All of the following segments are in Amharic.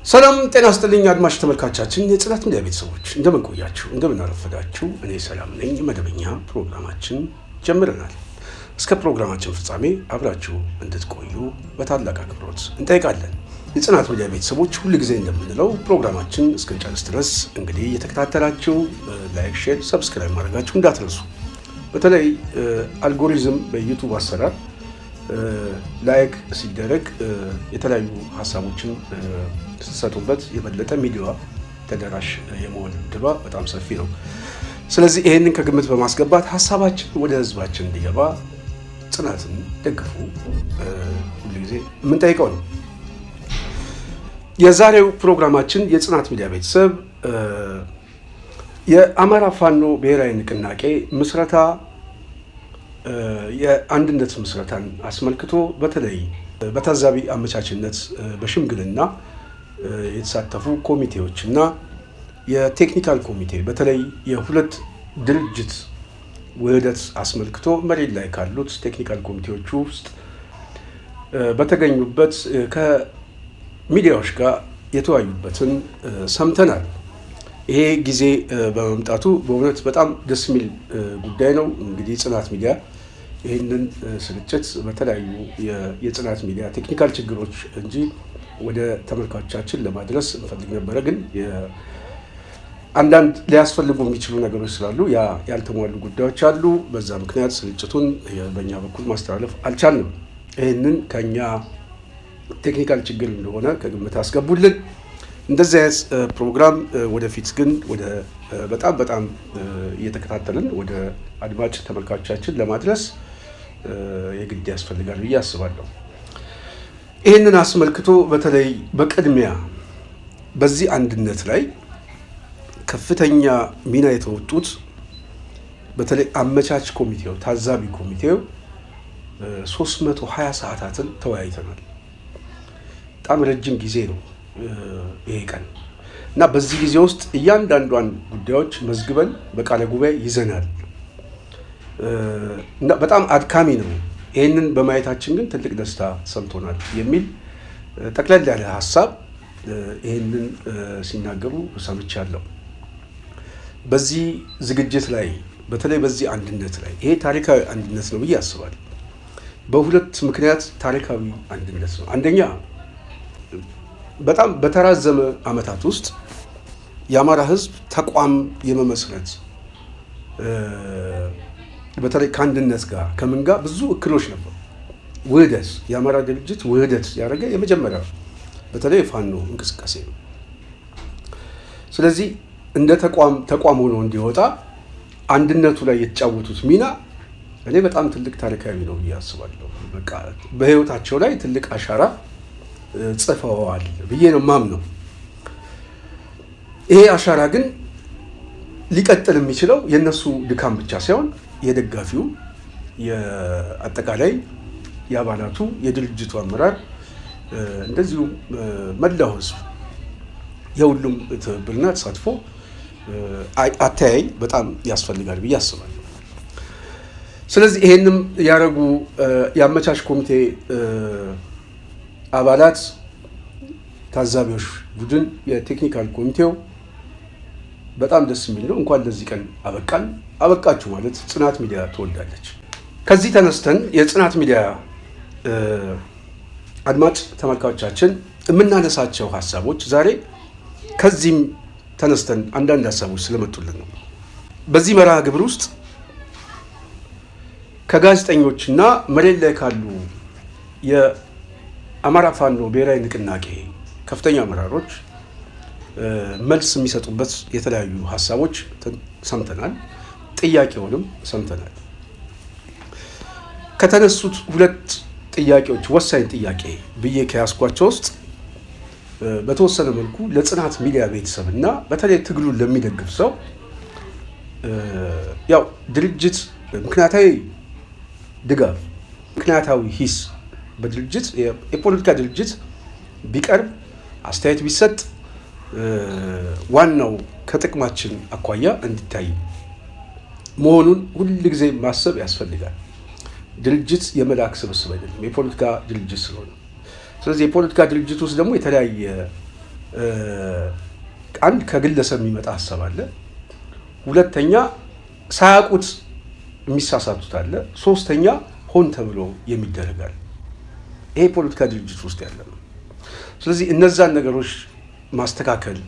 ሰላም ጤና ይስጥልኝ አድማጭ ተመልካቾቻችን የጽናት ሚዲያ ቤተሰቦች እንደምን ቆያችሁ እንደምን አረፈዳችሁ እኔ ሰላም ነኝ መደበኛ ፕሮግራማችን ጀምረናል እስከ ፕሮግራማችን ፍጻሜ አብራችሁ እንድትቆዩ በታላቅ አክብሮት እንጠይቃለን የጽናት ሚዲያ ቤተሰቦች ሁሉ ጊዜ እንደምንለው ፕሮግራማችን እስከጨርስ ድረስ እንግዲህ የተከታተላችሁ ላይክ ሼር ሰብስክራይብ ማድረጋችሁ እንዳትረሱ በተለይ አልጎሪዝም በዩቲዩብ አሰራር ላይክ ሲደረግ የተለያዩ ሐሳቦችን ተሰጥቶበት የበለጠ ሚዲያ ተደራሽ የመሆን ድባ በጣም ሰፊ ነው ስለዚህ ይሄንን ከግምት በማስገባት ሐሳባችን ወደ ህዝባችን እንዲገባ ጽናትን ደግፉ ሁሉ ጊዜ ምን ጠይቀው ነው የዛሬው ፕሮግራማችን የጽናት ሚዲያ ቤተሰብ የአማራ ፋኖ ብሔራዊ ንቅናቄ ምስረታ የአንድነት ምስረታን አስመልክቶ በተለይ በታዛቢ አመቻችነት በሽምግልና የተሳተፉ ኮሚቴዎችና የቴክኒካል ኮሚቴ በተለይ የሁለት ድርጅት ውህደት አስመልክቶ መሬት ላይ ካሉት ቴክኒካል ኮሚቴዎች ውስጥ በተገኙበት ከሚዲያዎች ጋር የተወያዩበትን ሰምተናል ይሄ ጊዜ በመምጣቱ በእውነት በጣም ደስ የሚል ጉዳይ ነው እንግዲህ ጽናት ሚዲያ ይሄንን ስርጭት በተለያዩ የጽናት ሚዲያ ቴክኒካል ችግሮች እንጂ ወደ ተመልካቾቻችን ለማድረስ እንፈልግ ነበር ግን አንዳንድ ሊያስፈልጉ የሚችሉ ነገሮች ስላሉ ያልተሟሉ ጉዳዮች አሉ በዛ ምክንያት ስርጭቱን በእኛ በኩል ማስተላለፍ አልቻልንም ይሄንን ከኛ ቴክኒካል ችግር እንደሆነ ከግምት አስገቡልን እንደዚህ አይነት ፕሮግራም ወደፊት ግን ወደ በጣም እየተከታተልን ወደ አድማጭ ተመልካቾቻችን ለማድረስ የግድ ያስፈልጋል ብዬ አስባለሁ ይሄንን አስመልክቶ በተለይ በቅድሚያ በዚህ አንድነት ላይ ከፍተኛ ሚና የተወጡት በተለይ አመቻች ኮሚቴው ታዛቢ ኮሚቴው 320 ሰዓታትን ተወያይተናል በጣም ረጅም ጊዜ ነው ይሄ ቀን እና በዚህ ጊዜ ውስጥ እያንዳንዷን ጉዳዮች መዝግበን በቃለ ጉባኤ ይዘናል እና በጣም አድካሚ ነው ይሄንን በማየታችን ግን ትልቅ ደስታ ሰምቶናል የሚል ጠቅለል ያለ ሐሳብ ይሄንን ሲናገሩ ሰምቻለሁ በዚህ ዝግጅት ላይ በተለይ በዚህ አንድነት ላይ ይሄ ታሪካዊ አንድነት ነው ብዬ አስባለሁ በሁለት ምክንያት ታሪካዊ አንድነት ነው አንደኛ በጣም በተራዘመ አመታት ውስጥ የአማራ ህዝብ ተቋም የመመስረት በተለይ ከአንድነት ጋር ከምን ጋር ብዙ እክሎች ነበሩ ውህደት የአማራ ድርጅት ውህደት ያደረገ የመጀመሪያው በተለይ ፋኖ እንቅስቃሴ ነው ስለዚህ እንደ ተቋም ሆኖ እንዲወጣ አንድነቱ ላይ የተጫወቱት ሚና እኔ በጣም ትልቅ ታሪካዊ ነው ብዬ አስባለሁ በቃ በህይወታቸው ላይ ትልቅ አሻራ ጽፈዋል ብዬ ነው ማምነው ይሄ አሻራ ግን ሊቀጥል የሚችለው የነሱ ድካም ብቻ ሳይሆን የደጋፊው የአጠቃላይ የአባላቱ የድርጅቱ አመራር እንደዚሁ መላው ህዝብ የሁሉም ትብብርና ተሳትፎ አተያይ በጣም ያስፈልጋል ብዬ አስባለሁ ስለዚህ ይሄንም ያረጉ የአመቻች ኮሚቴ አባላት ታዛቢዎች ቡድን የቴክኒካል ኮሚቴው በጣም ደስ የሚል ነው እንኳን ለዚህ ቀን አበቃችሁ ማለት ጽናት ሚዲያ ትወልዳለች ከዚህ ተነስተን የጽናት ሚዲያ አድማጭ ተመልካቾቻችን የምናነሳቸው ሐሳቦች ዛሬ ከዚህም ተነስተን አንዳንድ ሐሳቦች ስለመጡልን ነው በዚህ መርሃ ግብር ውስጥ ከጋዜጠኞችና መሬት ላይ ካሉ የአማራ ፋኖ ብሔራዊ ንቅናቄ ከፍተኛ አመራሮች መልስ የሚሰጡበት የተለያዩ ሐሳቦች ሰምተናል ጥያቄውንም ሰምተናል ከተነሱት ሁለት ጥያቄዎች ወሳኝ ጥያቄ ብዬ ከያስኳቸው ውስጥ በተወሰነ መልኩ ለጽናት ሚዲያ ቤተሰብና በተለይ ትግሉን ለሚደግፍ ሰው ያው ድርጅት ምክንያታዊ ድጋፍ ምክንያታዊ ሂስ በድርጅት የፖለቲካ ድርጅት ቢቀርብ አስተያየት ቢሰጥ ዋናው ከጥቅማችን አኳያ እንዲታይ መሆኑን ሁሉ ጊዜ ማሰብ ያስፈልጋል ድርጅት የመላክ ስብስብ አይደለም የፖለቲካ ድርጅት ስለሆነ ስለዚህ የፖለቲካ ድርጅት ውስጥ ደግሞ የተለያየ አንድ ከግለሰብ የሚመጣ ሀሳብ አለ። ሁለተኛ ሳያውቁት የሚሳሳቱት አለ። ሶስተኛ ሆን ተብሎ የሚደረጋል። ይሄ ፖለቲካ ድርጅት ውስጥ ያለ ነው። ስለዚህ እነዛን ነገሮች ማስተካከል፣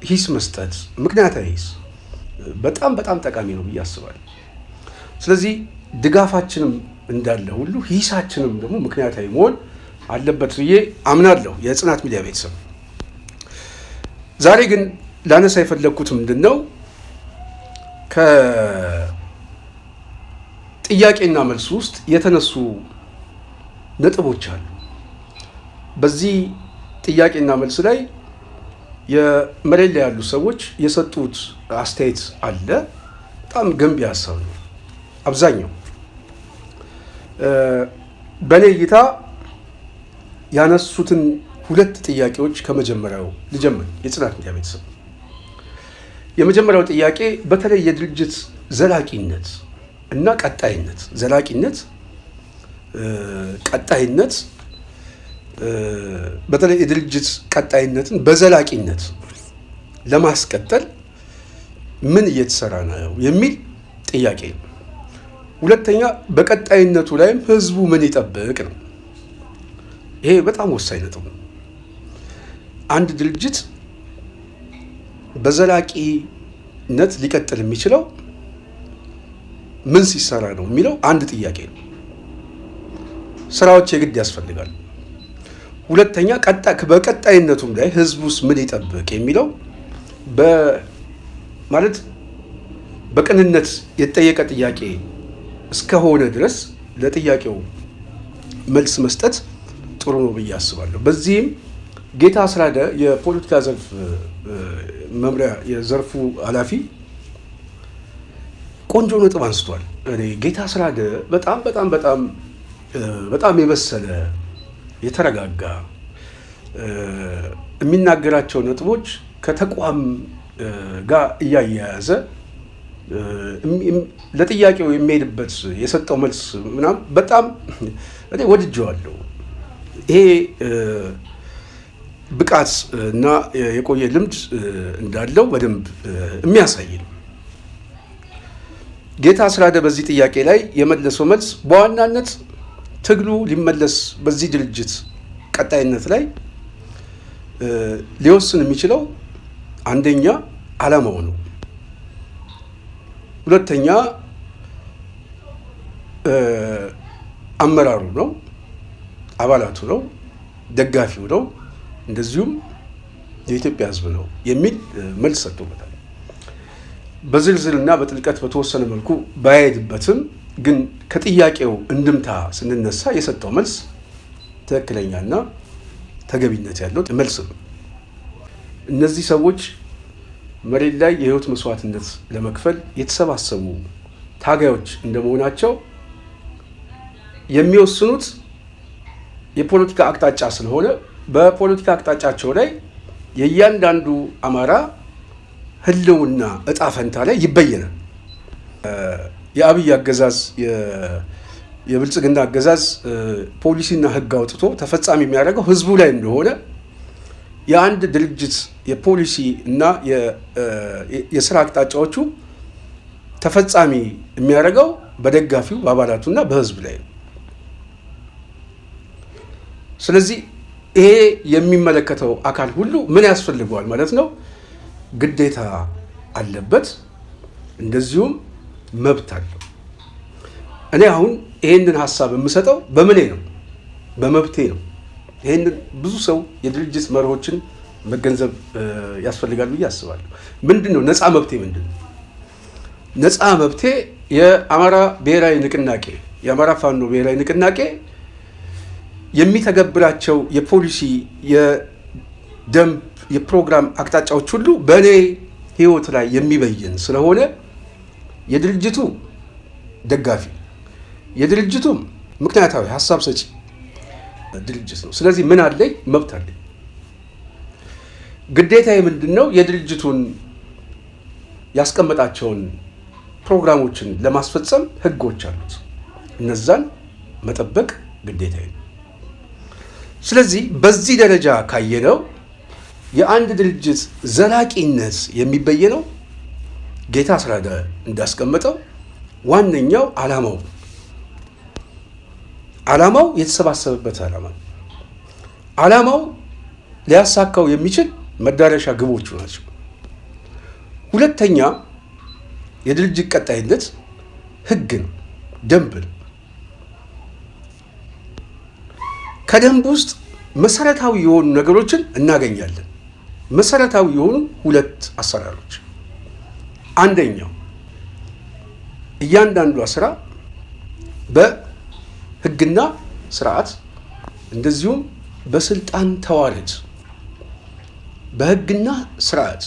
ሂስ መስጠት፣ ምክንያታዊ ሂስ በጣም በጣም ጠቃሚ ነው ብዬ አስባለሁ። ስለዚህ ድጋፋችንም እንዳለ ሁሉ ሂሳችንም ደግሞ ምክንያታዊ መሆን አለበት ብዬ አምናለሁ። የጽናት ሚዲያ ቤተሰብ ዛሬ ግን ላነሳ የፈለግኩት ምንድን ነው፣ ከጥያቄና መልስ ውስጥ የተነሱ ነጥቦች አሉ። በዚህ ጥያቄና መልስ ላይ የመሬት ላይ ያሉ ሰዎች የሰጡት አስተያየት አለ። በጣም ገንቢ ሀሳብ ነው። አብዛኛው በእኔ እይታ ያነሱትን ሁለት ጥያቄዎች ከመጀመሪያው ልጀምር። የጽናት ሚዲያ ቤተሰብ የመጀመሪያው ጥያቄ በተለይ የድርጅት ዘላቂነት እና ቀጣይነት፣ ቀጣይነት በተለይ የድርጅት ቀጣይነትን በዘላቂነት ለማስቀጠል ምን እየተሰራ ነው የሚል ጥያቄ ነው። ሁለተኛ በቀጣይነቱ ላይም ህዝቡ ምን ይጠብቅ ነው። ይሄ በጣም ወሳኝ ነጥብ ነው። አንድ ድርጅት በዘላቂነት ሊቀጥል የሚችለው ምን ሲሰራ ነው የሚለው አንድ ጥያቄ ነው። ስራዎች የግድ ያስፈልጋሉ። ሁለተኛ በቀጣይነቱም ላይ ህዝቡስ ምን ይጠብቅ የሚለው ማለት በቅንነት የተጠየቀ ጥያቄ እስከሆነ ድረስ ለጥያቄው መልስ መስጠት ጥሩ ነው ብዬ አስባለሁ። በዚህም ጌታ አስራደ የፖለቲካ ዘርፍ መምሪያ የዘርፉ ኃላፊ ቆንጆ ነጥብ አንስቷል። እኔ ጌታ አስራደ በጣም የበሰለ የተረጋጋ የሚናገራቸው ነጥቦች ከተቋም ጋር እያያያዘ ለጥያቄው የሚሄድበት የሰጠው መልስ ምናምን በጣም እኔ ወድጄዋለሁ። ይሄ ብቃት እና የቆየ ልምድ እንዳለው በደንብ የሚያሳይ ነው። ጌታ አስራደ በዚህ ጥያቄ ላይ የመለሰው መልስ በዋናነት ትግሉ ሊመለስ በዚህ ድርጅት ቀጣይነት ላይ ሊወስን የሚችለው አንደኛ ዓላማው ነው፣ ሁለተኛ አመራሩ ነው፣ አባላቱ ነው፣ ደጋፊው ነው፣ እንደዚሁም የኢትዮጵያ ሕዝብ ነው የሚል መልስ ሰጥቶበታል። በዝርዝርና በጥልቀት በተወሰነ መልኩ ባይሄድበትም ግን ከጥያቄው እንድምታ ስንነሳ የሰጠው መልስ ትክክለኛና ተገቢነት ያለው መልስ ነው። እነዚህ ሰዎች መሬት ላይ የህይወት መስዋዕትነት ለመክፈል የተሰባሰቡ ታጋዮች እንደመሆናቸው የሚወስኑት የፖለቲካ አቅጣጫ ስለሆነ በፖለቲካ አቅጣጫቸው ላይ የእያንዳንዱ አማራ ህልውና እጣ ፈንታ ላይ ይበየናል። የአብይ አገዛዝ የብልጽግና አገዛዝ ፖሊሲና ህግ አውጥቶ ተፈጻሚ የሚያደርገው ህዝቡ ላይ እንደሆነ የአንድ ድርጅት የፖሊሲ እና የስራ አቅጣጫዎቹ ተፈጻሚ የሚያደርገው በደጋፊው በአባላቱና በህዝብ ላይ ነው። ስለዚህ ይሄ የሚመለከተው አካል ሁሉ ምን ያስፈልገዋል ማለት ነው? ግዴታ አለበት፣ እንደዚሁም መብት አለው። እኔ አሁን ይሄንን ሀሳብ የምሰጠው በምኔ ነው? በመብቴ ነው። ይሄንን ብዙ ሰው የድርጅት መርሆችን መገንዘብ ያስፈልጋል ብዬ አስባለሁ። ምንድን ነው ነፃ መብቴ? ምንድን ነው ነፃ መብቴ? የአማራ ብሔራዊ ንቅናቄ የአማራ ፋኖ ብሔራዊ ንቅናቄ የሚተገብራቸው የፖሊሲ የደንብ የፕሮግራም አቅጣጫዎች ሁሉ በእኔ ህይወት ላይ የሚበይን ስለሆነ የድርጅቱ ደጋፊ የድርጅቱም ምክንያታዊ ሀሳብ ሰጪ ድርጅት ነው። ስለዚህ ምን አለኝ? መብት አለኝ። ግዴታዬ ምንድን ነው? የድርጅቱን ያስቀመጣቸውን ፕሮግራሞችን ለማስፈጸም ህጎች አሉት። እነዛን መጠበቅ ግዴታዬ ነው። ስለዚህ በዚህ ደረጃ ካየነው የአንድ ድርጅት ዘላቂነት የሚበየነው ጌታ አስራደ እንዳስቀመጠው ዋነኛው ዓላማው የተሰባሰበበት ዓላማው ሊያሳካው የሚችል መዳረሻ ግቦቹ ናቸው። ሁለተኛ የድርጅት ቀጣይነት ህግ ነው፣ ደንብ ነው። ከደንብ ውስጥ መሰረታዊ የሆኑ ነገሮችን እናገኛለን። መሰረታዊ የሆኑ ሁለት አሰራሮች፣ አንደኛው እያንዳንዷ ስራ በህግና ስርዓት እንደዚሁም በስልጣን ተዋረድ በህግና ስርዓት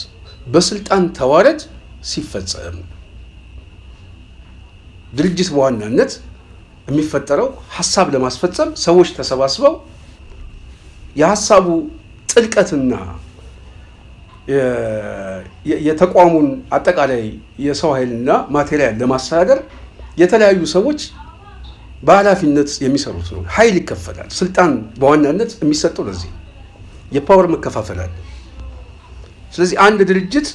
በስልጣን ተዋረድ ሲፈጸም ድርጅት በዋናነት የሚፈጠረው ሐሳብ ለማስፈጸም ሰዎች ተሰባስበው የሐሳቡ ጥልቀትና የተቋሙን አጠቃላይ የሰው ኃይልና ማቴሪያል ለማስተዳደር የተለያዩ ሰዎች በኃላፊነት የሚሰሩት ነው። ኃይል ይከፈላል። ስልጣን በዋናነት የሚሰጠው ለዚህ የፓወር መከፋፈል አለ። ስለዚህ አንድ ድርጅት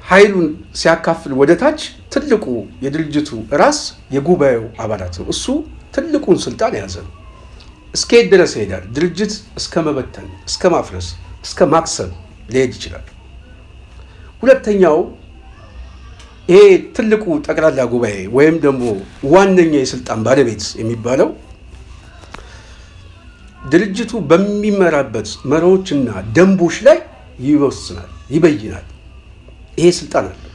ኃይሉን ሲያካፍል ወደ ታች ትልቁ የድርጅቱ ራስ የጉባኤው አባላት ነው። እሱ ትልቁን ስልጣን የያዘ ነው። እስከሄድ ድረስ ይሄዳል። ድርጅት እስከ መበተን፣ እስከ ማፍረስ፣ እስከ ማክሰብ ሊሄድ ይችላል። ሁለተኛው ይሄ ትልቁ ጠቅላላ ጉባኤ ወይም ደግሞ ዋነኛ የስልጣን ባለቤት የሚባለው ድርጅቱ በሚመራበት መርሆችና ደንቦች ላይ ይወስናል፣ ይበይናል። ይሄ ስልጣን አለው።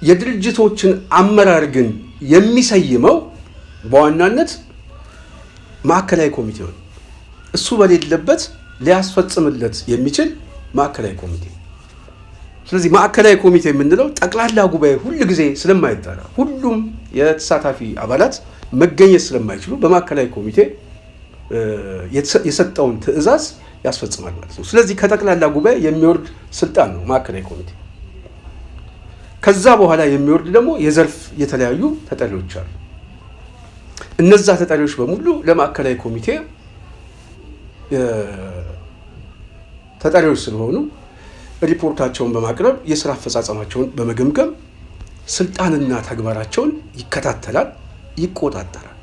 የድርጅቶችን አመራር ግን የሚሰይመው በዋናነት ማዕከላዊ ኮሚቴ ነው። እሱ በሌለበት ሊያስፈጽምለት የሚችል ማዕከላዊ ኮሚቴ። ስለዚህ ማዕከላዊ ኮሚቴ የምንለው ጠቅላላ ጉባኤ ሁል ጊዜ ስለማይጠራ ሁሉም የተሳታፊ አባላት መገኘት ስለማይችሉ በማዕከላዊ ኮሚቴ የሰጠውን ትዕዛዝ ያስፈጽማል ማለት ነው። ስለዚህ ከጠቅላላ ጉባኤ የሚወርድ ስልጣን ነው ማዕከላዊ ኮሚቴ። ከዛ በኋላ የሚወርድ ደግሞ የዘርፍ የተለያዩ ተጠሪዎች አሉ። እነዛ ተጠሪዎች በሙሉ ለማዕከላዊ ኮሚቴ ተጠሪዎች ስለሆኑ ሪፖርታቸውን በማቅረብ የስራ አፈጻጸማቸውን በመገምገም ስልጣንና ተግባራቸውን ይከታተላል፣ ይቆጣጠራል።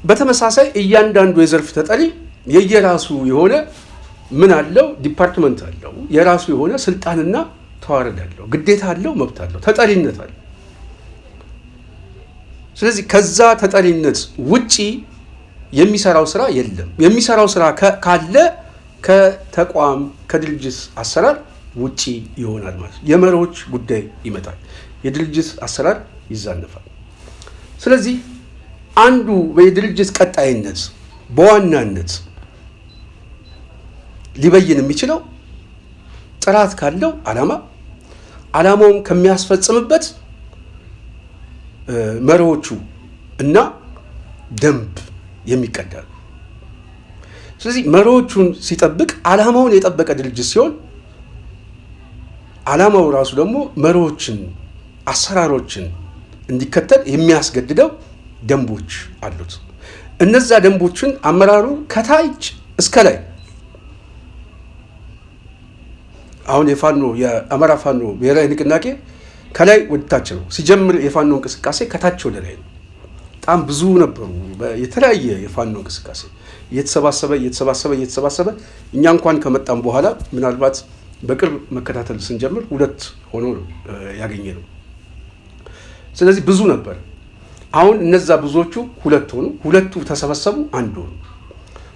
በተመሳሳይ እያንዳንዱ የዘርፍ ተጠሪ የየራሱ የሆነ ምን አለው? ዲፓርትመንት አለው። የራሱ የሆነ ስልጣንና ተዋረድ አለው፣ ግዴታ አለው፣ መብት አለው፣ ተጠሪነት አለው። ስለዚህ ከዛ ተጠሪነት ውጪ የሚሰራው ስራ የለም። የሚሰራው ስራ ካለ ከተቋም ከድርጅት አሰራር ውጪ ይሆናል ማለት ነው። የመሪዎች ጉዳይ ይመጣል፣ የድርጅት አሰራር ይዛነፋል። ስለዚህ አንዱ የድርጅት ቀጣይነት በዋናነት ሊበይን የሚችለው ጥራት ካለው ዓላማውን ከሚያስፈጽምበት መሪዎቹ እና ደንብ የሚቀዳል። ስለዚህ መሪዎቹን ሲጠብቅ ዓላማውን የጠበቀ ድርጅት ሲሆን ዓላማው ራሱ ደግሞ መሪዎችን፣ አሰራሮችን እንዲከተል የሚያስገድደው ደንቦች አሉት። እነዛ ደንቦችን አመራሩ ከታች እስከ ላይ አሁን የአማራ ፋኖ ብሔራዊ ንቅናቄ ከላይ ወደ ታች ነው ሲጀምር። የፋኖ እንቅስቃሴ ከታች ወደ ላይ ነው። በጣም ብዙ ነበሩ። የተለያየ የፋኖ እንቅስቃሴ እየተሰባሰበ እኛ እንኳን ከመጣም በኋላ ምናልባት በቅርብ መከታተል ስንጀምር 2 ሆኖ ያገኘ ነው። ስለዚህ ብዙ ነበር። አሁን እነዛ ብዙዎቹ 2 ሆኑ፣ 2ቱ ተሰበሰቡ፣ 1 ሆኑ።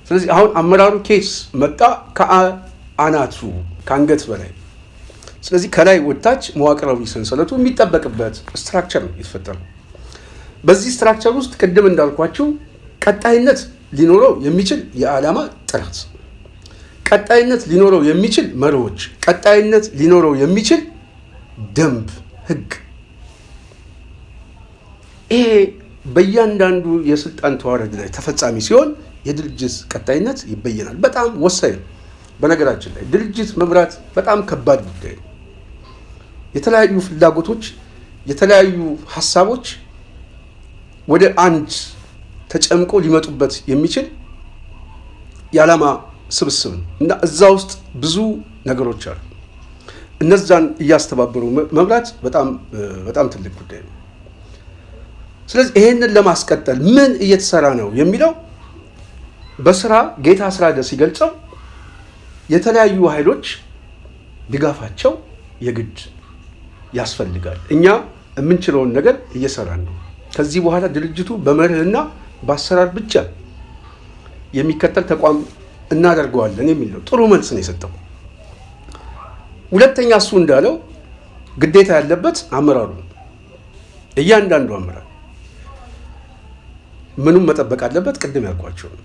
ስለዚህ አሁን አመራሩ ኬስ መጣ ከአናቱ ከአንገት በላይ። ስለዚህ ከላይ ወታች መዋቅራዊ ሰንሰለቱ የሚጠበቅበት ስትራክቸር ነው የተፈጠረው። በዚህ ስትራክቸር ውስጥ ቅድም እንዳልኳችሁ ቀጣይነት ሊኖረው የሚችል የዓላማ ጥራት፣ ቀጣይነት ሊኖረው የሚችል መርሆች፣ ቀጣይነት ሊኖረው የሚችል ደንብ፣ ህግ። ይሄ በእያንዳንዱ የስልጣን ተዋረድ ላይ ተፈጻሚ ሲሆን የድርጅት ቀጣይነት ይበየናል። በጣም ወሳኝ ነው። በነገራችን ላይ ድርጅት መምራት በጣም ከባድ ጉዳይ ነው። የተለያዩ ፍላጎቶች፣ የተለያዩ ሀሳቦች ወደ አንድ ተጨምቆ ሊመጡበት የሚችል የዓላማ ስብስብ ነው እና እዛ ውስጥ ብዙ ነገሮች አሉ። እነዛን እያስተባበሩ መምራት በጣም ትልቅ ጉዳይ ነው። ስለዚህ ይሄንን ለማስቀጠል ምን እየተሰራ ነው የሚለው በስራ ጌታ አስራደ ሲገልጸው የተለያዩ ኃይሎች ድጋፋቸው የግድ ያስፈልጋል። እኛ የምንችለውን ነገር እየሰራን ነው። ከዚህ በኋላ ድርጅቱ በመርህና በአሰራር ብቻ የሚከተል ተቋም እናደርገዋለን የሚል ነው። ጥሩ መልስ ነው የሰጠው። ሁለተኛ እሱ እንዳለው ግዴታ ያለበት አመራሩ ነው። እያንዳንዱ አመራር ምኑም መጠበቅ አለበት፣ ቅድም ያልኳቸው ነው።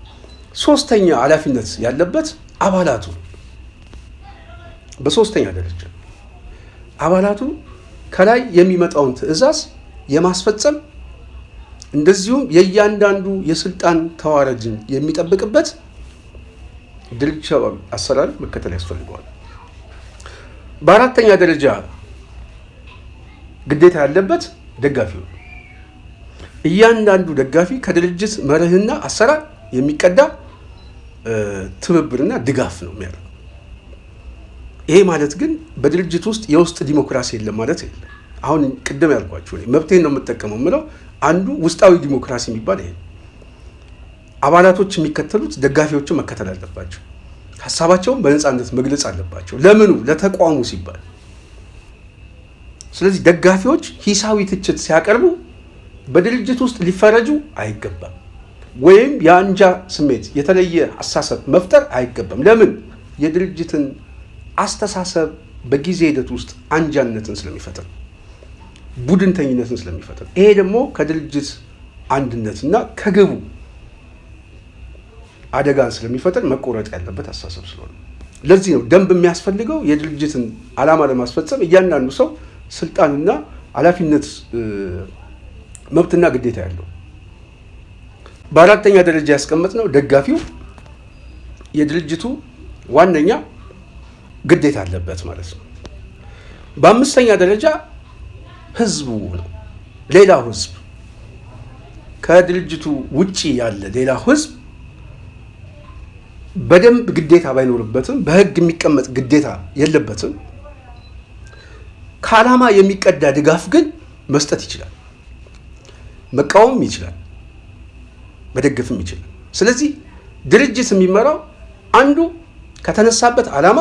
ሶስተኛ ኃላፊነት ያለበት አባላቱ። በሶስተኛ ደረጃ አባላቱ ከላይ የሚመጣውን ትዕዛዝ የማስፈጸም እንደዚሁም የእያንዳንዱ የስልጣን ተዋረድን የሚጠብቅበት ድርጅታዊ አሰራር መከተል ያስፈልገዋል። በአራተኛ ደረጃ ግዴታ ያለበት ደጋፊው። እያንዳንዱ ደጋፊ ከድርጅት መርህና አሰራር የሚቀዳ ትብብርና ድጋፍ ነው የሚያደርገው። ይሄ ማለት ግን በድርጅት ውስጥ የውስጥ ዲሞክራሲ የለም ማለት የለም። አሁን ቅድም ያልኳችሁ መብቴን ነው የምጠቀመው የምለው አንዱ ውስጣዊ ዲሞክራሲ የሚባል ይሄ አባላቶች የሚከተሉት ደጋፊዎችን መከተል አለባቸው። ሀሳባቸውን በነፃነት መግለጽ አለባቸው። ለምኑ? ለተቋሙ ሲባል። ስለዚህ ደጋፊዎች ሂሳዊ ትችት ሲያቀርቡ በድርጅት ውስጥ ሊፈረጁ አይገባም፣ ወይም የአንጃ ስሜት የተለየ አስተሳሰብ መፍጠር አይገባም። ለምን? የድርጅትን አስተሳሰብ በጊዜ ሂደት ውስጥ አንጃነትን ስለሚፈጥር፣ ቡድንተኝነትን ስለሚፈጥር፣ ይሄ ደግሞ ከድርጅት አንድነትና ከግቡ አደጋን ስለሚፈጥር መቆረጥ ያለበት አስተሳሰብ ስለሆነ ለዚህ ነው ደንብ የሚያስፈልገው። የድርጅትን ዓላማ ለማስፈጸም እያንዳንዱ ሰው ስልጣንና ኃላፊነት መብትና ግዴታ ያለው። በአራተኛ ደረጃ ያስቀመጥነው ደጋፊው የድርጅቱ ዋነኛ ግዴታ አለበት ማለት ነው። በአምስተኛ ደረጃ ህዝቡ ነው። ሌላው ህዝብ ከድርጅቱ ውጪ ያለ ሌላው ህዝብ በደንብ ግዴታ ባይኖርበትም በህግ የሚቀመጥ ግዴታ የለበትም። ከዓላማ የሚቀዳ ድጋፍ ግን መስጠት ይችላል፣ መቃወም ይችላል፣ መደገፍም ይችላል። ስለዚህ ድርጅት የሚመራው አንዱ ከተነሳበት ዓላማ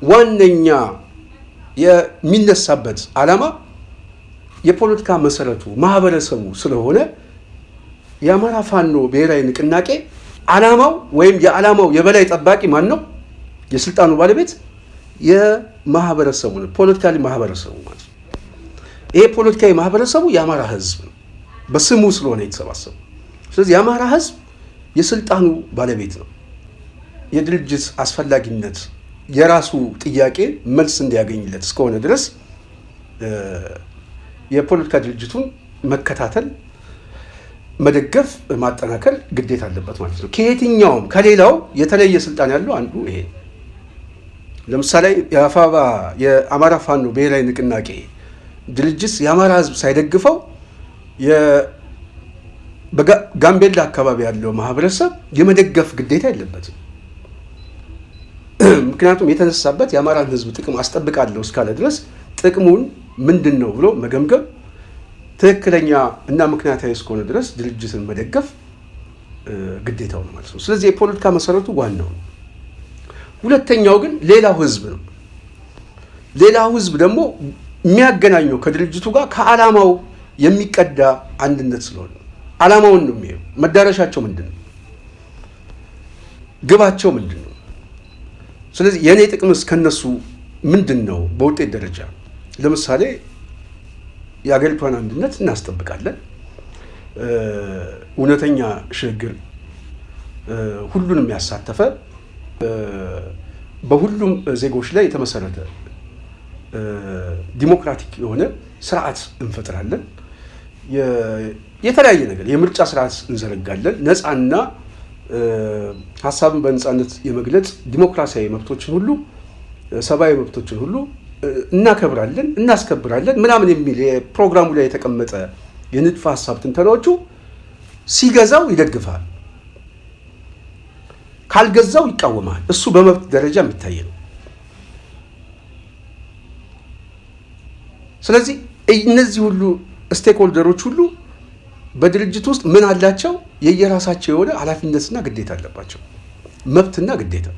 ዋነኛ የሚነሳበት ዓላማ የፖለቲካ መሰረቱ ማህበረሰቡ ስለሆነ የአማራ ፋኖ ብሔራዊ ንቅናቄ ዓላማው ወይም የዓላማው የበላይ ጠባቂ ማን ነው? የስልጣኑ ባለቤት የማህበረሰቡ ነው። ፖለቲካሊ ማህበረሰቡ ማለት ነው። ይሄ ፖለቲካዊ ማህበረሰቡ የአማራ ህዝብ ነው፣ በስሙ ስለሆነ የተሰባሰቡ። ስለዚህ የአማራ ህዝብ የስልጣኑ ባለቤት ነው። የድርጅት አስፈላጊነት የራሱ ጥያቄ መልስ እንዲያገኝለት እስከሆነ ድረስ የፖለቲካ ድርጅቱን መከታተል፣ መደገፍ፣ ማጠናከር ግዴታ አለበት ማለት ነው። ከየትኛውም ከሌላው የተለየ ስልጣን ያለው አንዱ ይሄ። ለምሳሌ የአማራ ፋኖ ብሔራዊ ንቅናቄ ድርጅት የአማራ ህዝብ ሳይደግፈው በጋምቤላ አካባቢ ያለው ማህበረሰብ የመደገፍ ግዴታ የለበትም። ምክንያቱም የተነሳበት የአማራን ህዝብ ጥቅም አስጠብቃለሁ እስካለ ድረስ ጥቅሙን ምንድን ነው ብሎ መገምገም ትክክለኛ እና ምክንያታዊ እስከሆነ ድረስ ድርጅትን መደገፍ ግዴታው ነው ማለት ነው። ስለዚህ የፖለቲካ መሰረቱ ዋናው ነው። ሁለተኛው ግን ሌላው ህዝብ ነው። ሌላው ህዝብ ደግሞ የሚያገናኘው ከድርጅቱ ጋር ከዓላማው የሚቀዳ አንድነት ስለሆነ ዓላማውን ነው የሚሄዱ። መዳረሻቸው ምንድን ነው? ግባቸው ምንድን ነው? ስለዚህ የእኔ ጥቅምስ ከነሱ ምንድን ነው? በውጤት ደረጃ ለምሳሌ የአገሪቷን አንድነት እናስጠብቃለን፣ እውነተኛ ሽግግር፣ ሁሉንም ያሳተፈ በሁሉም ዜጎች ላይ የተመሰረተ ዲሞክራቲክ የሆነ ስርዓት እንፈጥራለን፣ የተለያየ ነገር የምርጫ ስርዓት እንዘረጋለን፣ ነፃና ሀሳብን በነፃነት የመግለጽ ዲሞክራሲያዊ መብቶችን ሁሉ ሰብአዊ መብቶችን ሁሉ እናከብራለን፣ እናስከብራለን ምናምን የሚል የፕሮግራሙ ላይ የተቀመጠ የንድፈ ሀሳብ ትንተናዎቹ ሲገዛው ይደግፋል። ካልገዛው ይቃወማል። እሱ በመብት ደረጃ የሚታይ ነው። ስለዚህ እነዚህ ሁሉ ስቴክሆልደሮች ሁሉ በድርጅት ውስጥ ምን አላቸው? የየራሳቸው የሆነ ኃላፊነትና ግዴታ አለባቸው፣ መብትና ግዴታ።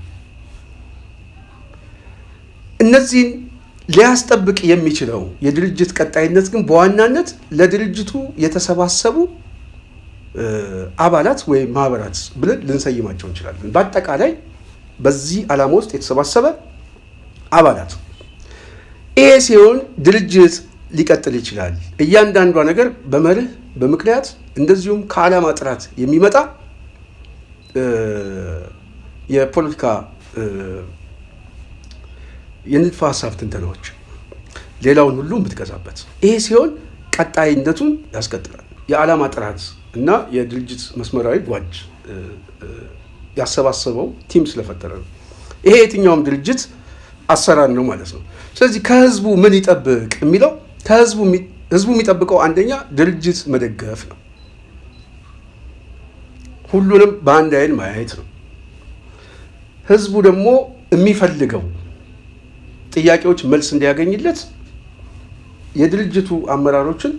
እነዚህን ሊያስጠብቅ የሚችለው የድርጅት ቀጣይነት ግን በዋናነት ለድርጅቱ የተሰባሰቡ አባላት ወይም ማህበራት ብለን ልንሰይማቸው እንችላለን። በአጠቃላይ በዚህ ዓላማ ውስጥ የተሰባሰበ አባላት። ይሄ ሲሆን ድርጅት ሊቀጥል ይችላል። እያንዳንዷ ነገር በመርህ በምክንያት እንደዚሁም ከዓላማ ጥራት የሚመጣ የፖለቲካ የንድፈ ሀሳብ ትንተናዎች ሌላውን ሁሉ የምትገዛበት። ይሄ ሲሆን ቀጣይነቱን ያስቀጥላል። የዓላማ ጥራት እና የድርጅት መስመራዊ ጓድ ያሰባሰበው ቲም ስለፈጠረ ነው። ይሄ የትኛውም ድርጅት አሰራር ነው ማለት ነው። ስለዚህ ከህዝቡ ምን ይጠብቅ የሚለው ህዝቡ የሚጠብቀው አንደኛ ድርጅት መደገፍ ነው። ሁሉንም በአንድ አይን ማየት ነው። ህዝቡ ደግሞ የሚፈልገው ጥያቄዎች መልስ እንዲያገኝለት የድርጅቱ አመራሮችን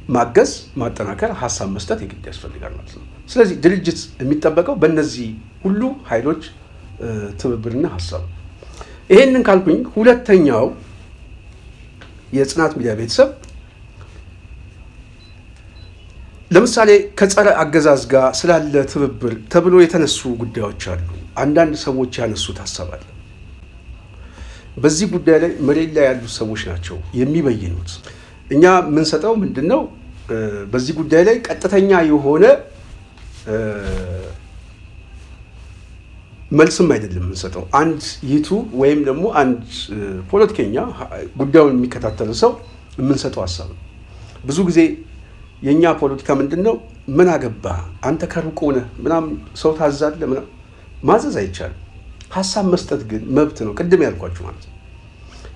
ማገዝ፣ ማጠናከር፣ ሀሳብ መስጠት የግድ ያስፈልጋል ማለት ነው። ስለዚህ ድርጅት የሚጠበቀው በእነዚህ ሁሉ ኃይሎች ትብብርና ሀሳብ። ይሄንን ካልኩኝ ሁለተኛው የጽናት ሚዲያ ቤተሰብ ለምሳሌ ከጸረ አገዛዝ ጋር ስላለ ትብብር ተብሎ የተነሱ ጉዳዮች አሉ። አንዳንድ ሰዎች ያነሱት ሀሳብ አለ። በዚህ ጉዳይ ላይ መሬት ላይ ያሉት ሰዎች ናቸው የሚበይኑት። እኛ የምንሰጠው ምንድነው? በዚህ ጉዳይ ላይ ቀጥተኛ የሆነ መልስም አይደለም የምንሰጠው። አንድ ዩቱብ ወይም ደግሞ አንድ ፖለቲከኛ ጉዳዩን የሚከታተል ሰው የምንሰጠው ሀሳብ ነው። ብዙ ጊዜ የኛ ፖለቲካ ምንድነው? ምን አገባ አንተ ከሩቅ ሆነህ ምናምን ሰው ታዛለህ ምናምን ማዘዝ አይቻልም። ሀሳብ መስጠት ግን መብት ነው። ቅድም ያልኳችሁ ማለት ነው።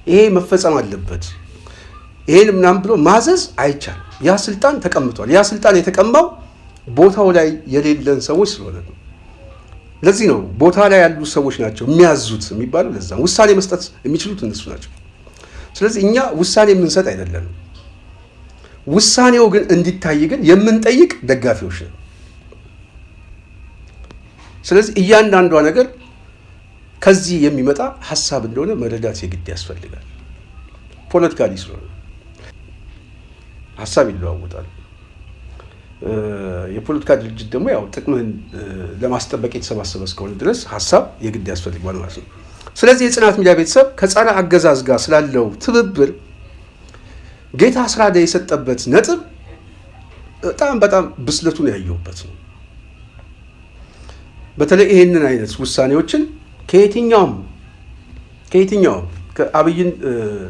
ይሄ መፈጸም አለበት ይሄን ምናምን ብሎ ማዘዝ አይቻልም። ያ ስልጣን ተቀምጧል። ያ ስልጣን የተቀማው ቦታው ላይ የሌለን ሰዎች ስለሆነ ነው። ለዚህ ነው ቦታ ላይ ያሉ ሰዎች ናቸው የሚያዙት የሚባለው። ለዛ ውሳኔ መስጠት የሚችሉት እነሱ ናቸው። ስለዚህ እኛ ውሳኔ የምንሰጥ አይደለም። ውሳኔው ግን እንዲታይ ግን የምንጠይቅ ደጋፊዎች ነን። ስለዚህ እያንዳንዷ ነገር ከዚህ የሚመጣ ሀሳብ እንደሆነ መረዳት የግድ ያስፈልጋል። ፖለቲካሊ ስለሆነ ሀሳብ ይለዋወጣል። የፖለቲካ ድርጅት ደግሞ ያው ጥቅምህን ለማስጠበቅ የተሰባሰበ እስከሆነ ድረስ ሀሳብ የግድ ያስፈልጋል ማለት ነው። ስለዚህ የጽናት ሚዲያ ቤተሰብ ከጸረ አገዛዝ ጋር ስላለው ትብብር ጌታ አስራደ የሰጠበት ነጥብ በጣም ብስለቱን ያየሁበት ነው። በተለይ ይሄንን አይነት ውሳኔዎችን ከየትኛውም ከአብይን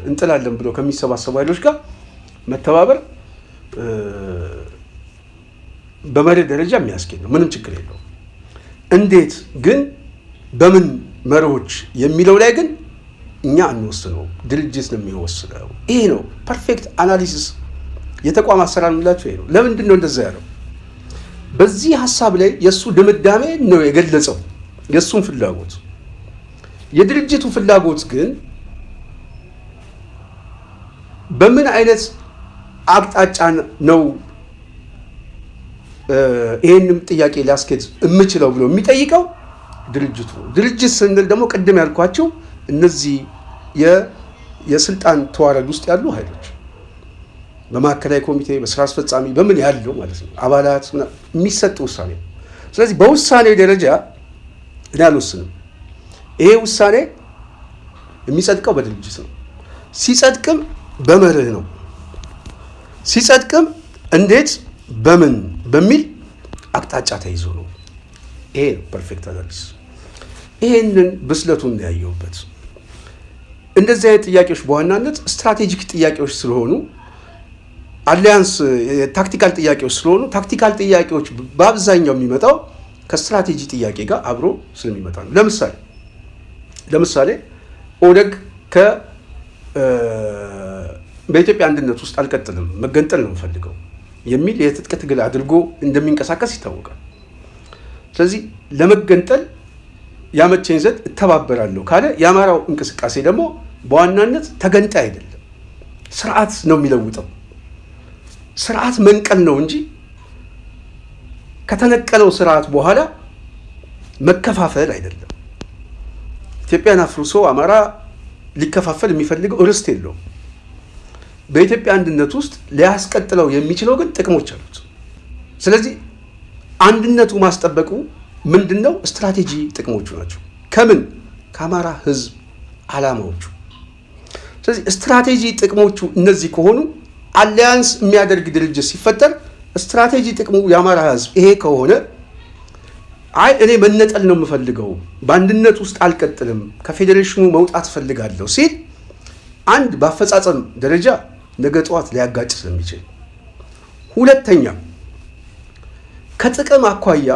እንጥላለን ብለው ከሚሰባሰቡ ኃይሎች ጋር መተባበር በመርህ ደረጃ የሚያስኬድ ነው። ምንም ችግር የለውም። እንዴት ግን በምን መርሆች የሚለው ላይ ግን እኛ አንወስነው፣ ድርጅት ነው የሚወስነው። ይሄ ነው ፐርፌክት አናሊሲስ የተቋም አሰራር የምላቸው ይሄ ነው። ለምንድን ነው እንደዛ ያለው? በዚህ ሀሳብ ላይ የእሱ ድምዳሜ ነው የገለጸው፣ የእሱን ፍላጎት። የድርጅቱ ፍላጎት ግን በምን አይነት አቅጣጫ ነው ይሄንም ጥያቄ ሊያስኬድ የምችለው ብሎ የሚጠይቀው ድርጅቱ። ድርጅት ስንል ደግሞ ቅድም ያልኳቸው እነዚህ የስልጣን ተዋረድ ውስጥ ያሉ ኃይሎች በማዕከላዊ ኮሚቴ፣ በስራ አስፈጻሚ በምን ያለው ማለት ነው አባላት የሚሰጥ ውሳኔ። ስለዚህ በውሳኔ ደረጃ እኔ አልወስንም። ይሄ ውሳኔ የሚጸድቀው በድርጅት ነው። ሲጸድቅም በመርህ ነው። ሲጸድቅም እንዴት በምን በሚል አቅጣጫ ተይዞ ነው። ይሄ ፐርፌክት አናሊሲስ። ይሄንን ብስለቱን ያየሁበት። እንደዚህ አይነት ጥያቄዎች በዋናነት ስትራቴጂክ ጥያቄዎች ስለሆኑ አሊያንስ ታክቲካል ጥያቄዎች ስለሆኑ ታክቲካል ጥያቄዎች በአብዛኛው የሚመጣው ከስትራቴጂ ጥያቄ ጋር አብሮ ስለሚመጣ ነው። ለምሳሌ ኦነግ በኢትዮጵያ አንድነት ውስጥ አልቀጥልም መገንጠል ነው የምፈልገው የሚል የትጥቅ ትግል አድርጎ እንደሚንቀሳቀስ ይታወቃል። ስለዚህ ለመገንጠል ያመቸኝ ዘንድ እተባበራለሁ ካለ የአማራው እንቅስቃሴ ደግሞ በዋናነት ተገንጣይ አይደለም፣ ስርዓት ነው የሚለውጠው። ስርዓት መንቀል ነው እንጂ ከተነቀለው ስርዓት በኋላ መከፋፈል አይደለም። ኢትዮጵያን አፍርሶ አማራ ሊከፋፈል የሚፈልገው ርስት የለውም። በኢትዮጵያ አንድነት ውስጥ ሊያስቀጥለው የሚችለው ግን ጥቅሞች አሉት። ስለዚህ አንድነቱ ማስጠበቁ ምንድነው? ስትራቴጂ ጥቅሞቹ ናቸው። ከምን? ከአማራ ህዝብ ዓላማዎቹ። ስለዚህ ስትራቴጂ ጥቅሞቹ እነዚህ ከሆኑ አሊያንስ የሚያደርግ ድርጅት ሲፈጠር ስትራቴጂ ጥቅሙ የአማራ ህዝብ ይሄ ከሆነ አይ እኔ መነጠል ነው የምፈልገው፣ በአንድነት ውስጥ አልቀጥልም፣ ከፌዴሬሽኑ መውጣት ፈልጋለሁ ሲል አንድ በአፈጻጸም ደረጃ ነገ ጠዋት ሊያጋጭ ስለሚችል፣ ሁለተኛ ከጥቅም አኳያ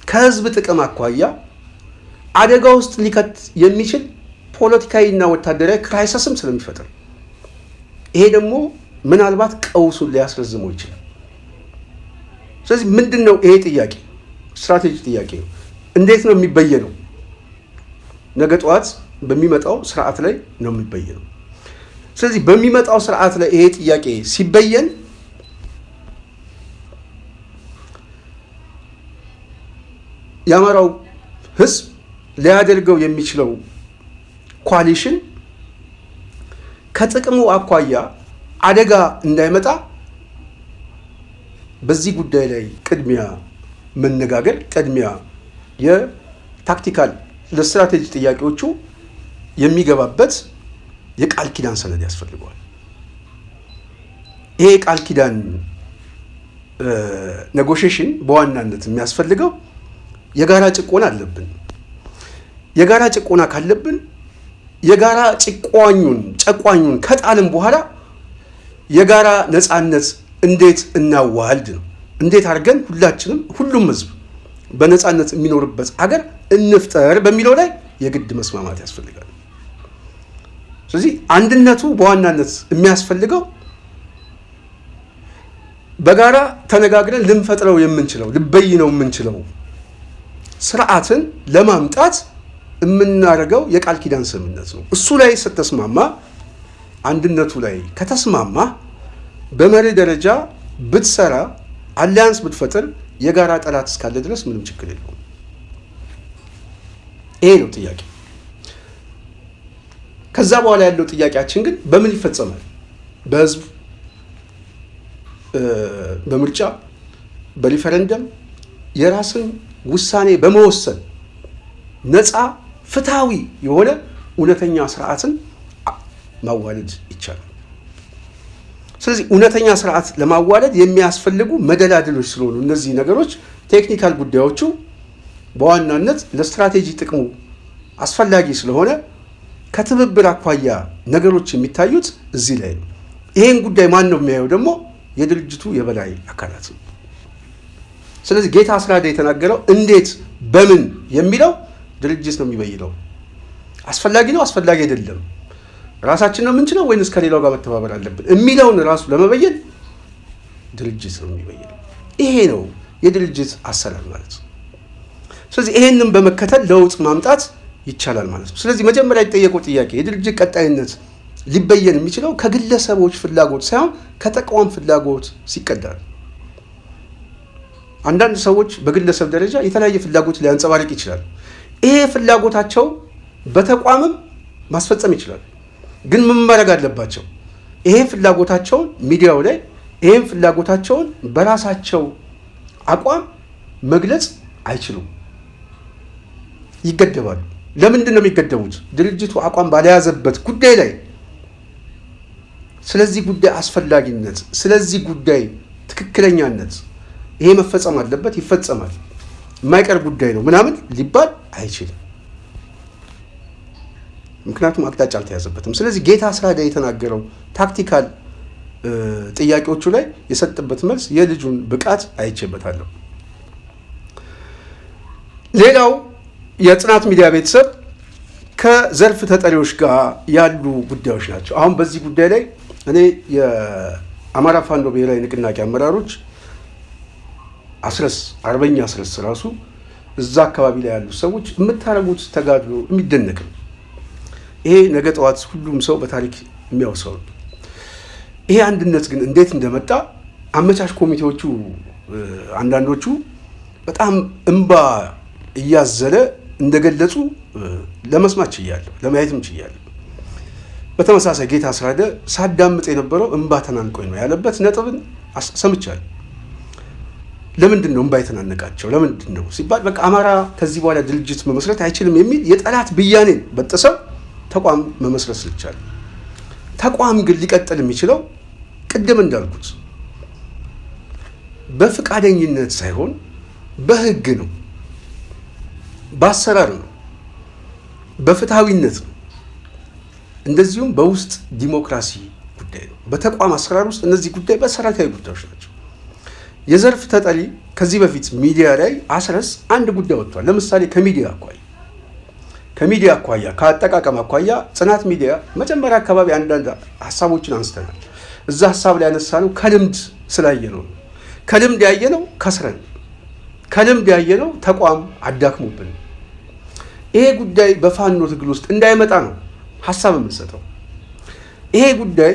ከህዝብ ጥቅም አኳያ አደጋ ውስጥ ሊከት የሚችል ፖለቲካዊና ወታደራዊ ክራይሲስም ስለሚፈጥር ይሄ ደግሞ ምናልባት ቀውሱን ሊያስረዝመው ይችላል። ስለዚህ ምንድነው ይሄ ጥያቄ? ስትራቴጂ ጥያቄ ነው። እንዴት ነው የሚበየነው? ነገ ጠዋት በሚመጣው ስርዓት ላይ ነው የሚበየነው። ስለዚህ በሚመጣው ስርዓት ላይ ይሄ ጥያቄ ሲበየን የአማራው ህዝብ ሊያደርገው የሚችለው ኮአሊሽን ከጥቅሙ አኳያ አደጋ እንዳይመጣ በዚህ ጉዳይ ላይ ቅድሚያ መነጋገር፣ ቅድሚያ የታክቲካል ለስትራቴጂ ጥያቄዎቹ የሚገባበት የቃል ኪዳን ሰነድ ያስፈልገዋል። ይሄ ቃል ኪዳን ኔጎሽዬሽን በዋናነት የሚያስፈልገው የጋራ ጭቆና አለብን። የጋራ ጭቆና ካለብን የጋራ ጨቋኙን ከጣልን በኋላ የጋራ ነፃነት እንዴት እናዋልድ ነው። እንዴት አድርገን ሁላችንም ሁሉም ህዝብ በነፃነት የሚኖርበት አገር እንፍጠር በሚለው ላይ የግድ መስማማት ያስፈልጋል። ስለዚህ አንድነቱ በዋናነት የሚያስፈልገው በጋራ ተነጋግረን ልንፈጥረው የምንችለው ልበይነው የምንችለው ስርዓትን ለማምጣት የምናደርገው የቃል ኪዳን ስምምነት ነው። እሱ ላይ ስትስማማ፣ አንድነቱ ላይ ከተስማማ በመርህ ደረጃ ብትሰራ፣ አሊያንስ ብትፈጥር የጋራ ጠላት እስካለ ድረስ ምንም ችግር የለውም። ይሄ ነው ጥያቄ። ከዛ በኋላ ያለው ጥያቄያችን ግን በምን ይፈጸማል? በህዝብ በምርጫ በሪፈረንደም የራስን ውሳኔ በመወሰን ነፃ ፍትሃዊ የሆነ እውነተኛ ስርዓትን ማዋለድ ይቻላል። ስለዚህ እውነተኛ ስርዓት ለማዋለድ የሚያስፈልጉ መደላድሎች ስለሆኑ እነዚህ ነገሮች ቴክኒካል ጉዳዮቹ በዋናነት ለስትራቴጂ ጥቅሙ አስፈላጊ ስለሆነ ከትብብር አኳያ ነገሮች የሚታዩት እዚህ ላይ ነው። ይሄን ጉዳይ ማን ነው የሚያየው? ደግሞ የድርጅቱ የበላይ አካላት ነው። ስለዚህ ጌታ አስራደ የተናገረው እንዴት በምን የሚለው ድርጅት ነው የሚበይነው። አስፈላጊ ነው አስፈላጊ አይደለም፣ ራሳችን ነው የምንችለው ወይንስ ከሌላው ጋር መተባበር አለብን የሚለውን ራሱ ለመበየን ድርጅት ነው የሚበይነው። ይሄ ነው የድርጅት አሰራር ማለት ነው። ስለዚህ ይሄንን በመከተል ለውጥ ማምጣት ይቻላል ማለት ነው። ስለዚህ መጀመሪያ የተጠየቀው ጥያቄ የድርጅት ቀጣይነት ሊበየን የሚችለው ከግለሰቦች ፍላጎት ሳይሆን ከተቋም ፍላጎት ሲቀዳ ነው። አንዳንድ ሰዎች በግለሰብ ደረጃ የተለያየ ፍላጎት ሊያንጸባርቅ ይችላል። ይሄ ፍላጎታቸው በተቋምም ማስፈጸም ይችላል። ግን ምን ማድረግ አለባቸው? ይሄ ፍላጎታቸውን ሚዲያው ላይ ይሄን ፍላጎታቸውን በራሳቸው አቋም መግለጽ አይችሉም፣ ይገደባሉ። ለምንድን ነው የሚገደቡት? ድርጅቱ አቋም ባለያዘበት ጉዳይ ላይ ስለዚህ ጉዳይ አስፈላጊነት፣ ስለዚህ ጉዳይ ትክክለኛነት ይሄ መፈጸም አለበት፣ ይፈጸማል፣ የማይቀር ጉዳይ ነው ምናምን ሊባል አይችልም። ምክንያቱም አቅጣጫ አልተያዘበትም። ስለዚህ ጌታ አስራደ የተናገረው ታክቲካል ጥያቄዎቹ ላይ የሰጠበት መልስ የልጁን ብቃት አይቼበታለሁ። ሌላው የጽናት ሚዲያ ቤተሰብ ከዘርፍ ተጠሪዎች ጋር ያሉ ጉዳዮች ናቸው። አሁን በዚህ ጉዳይ ላይ እኔ የአማራ ፋኖ ብሔራዊ ንቅናቄ አመራሮች አስረስ አርበኛ አስረስ ራሱ እዛ አካባቢ ላይ ያሉ ሰዎች የምታረጉት ተጋድሎ የሚደነቅ ነው። ይሄ ነገ ጠዋት ሁሉም ሰው በታሪክ የሚያወሳው ነው። ይሄ አንድነት ግን እንዴት እንደመጣ አመቻች ኮሚቴዎቹ አንዳንዶቹ በጣም እንባ እያዘለ እንደገለጹ ለመስማት ችያለሁ፣ ለማየትም ችያለሁ። በተመሳሳይ ጌታ አስራደ ሳዳምጥ የነበረው እንባ ተናንቆኝ ነው ያለበት ነጥብን ሰምቻለሁ። ለምንድን ነው እንባ የተናነቃቸው? ለምንድን ነው ሲባል በቃ አማራ ከዚህ በኋላ ድርጅት መመስረት አይችልም የሚል የጠላት ብያኔን በጥሰው ተቋም መመስረት ስልቻለ። ተቋም ግን ሊቀጥል የሚችለው ቅድም እንዳልኩት በፍቃደኝነት ሳይሆን በህግ ነው፣ በአሰራር ነው፣ በፍትሃዊነት ነው። እንደዚሁም በውስጥ ዲሞክራሲ ጉዳይ ነው። በተቋም አሰራር ውስጥ እነዚህ ጉዳይ መሰረታዊ ጉዳዮች ናቸው። የዘርፍ ተጠሪ ከዚህ በፊት ሚዲያ ላይ አስረስ አንድ ጉዳይ ወጥቷል። ለምሳሌ ከሚዲያ አኳያ ከአጠቃቀም አኳያ ጽናት ሚዲያ መጀመሪያ አካባቢ አንዳንድ ሀሳቦችን አንስተናል። እዛ ሀሳብ ላይ ያነሳነው ከልምድ ስላየነው ነው። ከልምድ ያየነው ከስረን፣ ከልምድ ያየነው ተቋም አዳክሞብን ይሄ ጉዳይ በፋኖ ትግል ውስጥ እንዳይመጣ ነው ሀሳብ የምንሰጠው። ይሄ ጉዳይ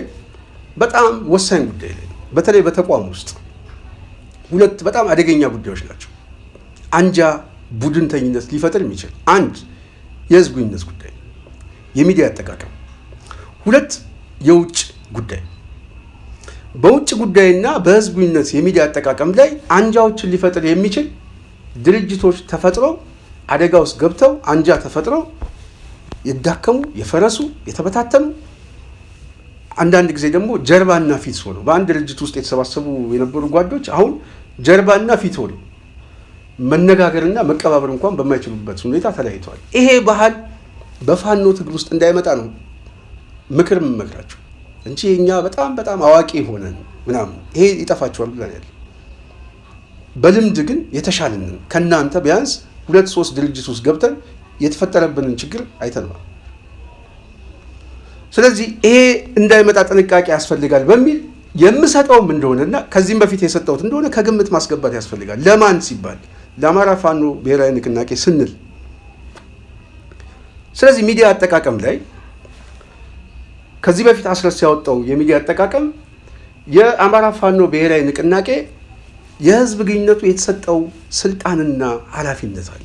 በጣም ወሳኝ ጉዳይ ላይ በተለይ በተቋም ውስጥ ሁለት በጣም አደገኛ ጉዳዮች ናቸው። አንጃ ቡድንተኝነት ሊፈጥር የሚችል አንድ የህዝብ ግንኙነት ጉዳይ፣ የሚዲያ አጠቃቀም፣ ሁለት የውጭ ጉዳይ። በውጭ ጉዳይና በህዝብ ግንኙነት የሚዲያ አጠቃቀም ላይ አንጃዎችን ሊፈጥር የሚችል ድርጅቶች ተፈጥረው አደጋ ውስጥ ገብተው አንጃ ተፈጥረው የዳከሙ፣ የፈረሱ፣ የተበታተኑ አንዳንድ ጊዜ ደግሞ ጀርባና ፊት ሆነው በአንድ ድርጅት ውስጥ የተሰባሰቡ የነበሩ ጓዶች አሁን ጀርባና ፊት ሆነው መነጋገርና መቀባበር እንኳን በማይችሉበት ሁኔታ ተለያይተዋል። ይሄ ባህል በፋኖ ትግል ውስጥ እንዳይመጣ ነው ምክር የምመክራቸው እንጂ እኛ በጣም አዋቂ ሆነን ምናምን ይሄ ይጠፋቸዋል ብለን ያለ በልምድ ግን የተሻለን ከናንተ ቢያንስ 2-3 ድርጅት ውስጥ ገብተን የተፈጠረብንን ችግር አይተናል። ስለዚህ ይሄ እንዳይመጣ ጥንቃቄ ያስፈልጋል በሚል የምሰጠውም እንደሆነና ከዚህም በፊት የሰጠሁት እንደሆነ ከግምት ማስገባት ያስፈልጋል። ለማን ሲባል ለአማራ ፋኖ ብሔራዊ ንቅናቄ ስንል። ስለዚህ ሚዲያ አጠቃቀም ላይ ከዚህ በፊት አስረስ ያወጣው የሚዲያ አጠቃቀም የአማራ ፋኖ ብሔራዊ ንቅናቄ የህዝብ ግንኙነቱ የተሰጠው ስልጣንና ኃላፊነት አለ።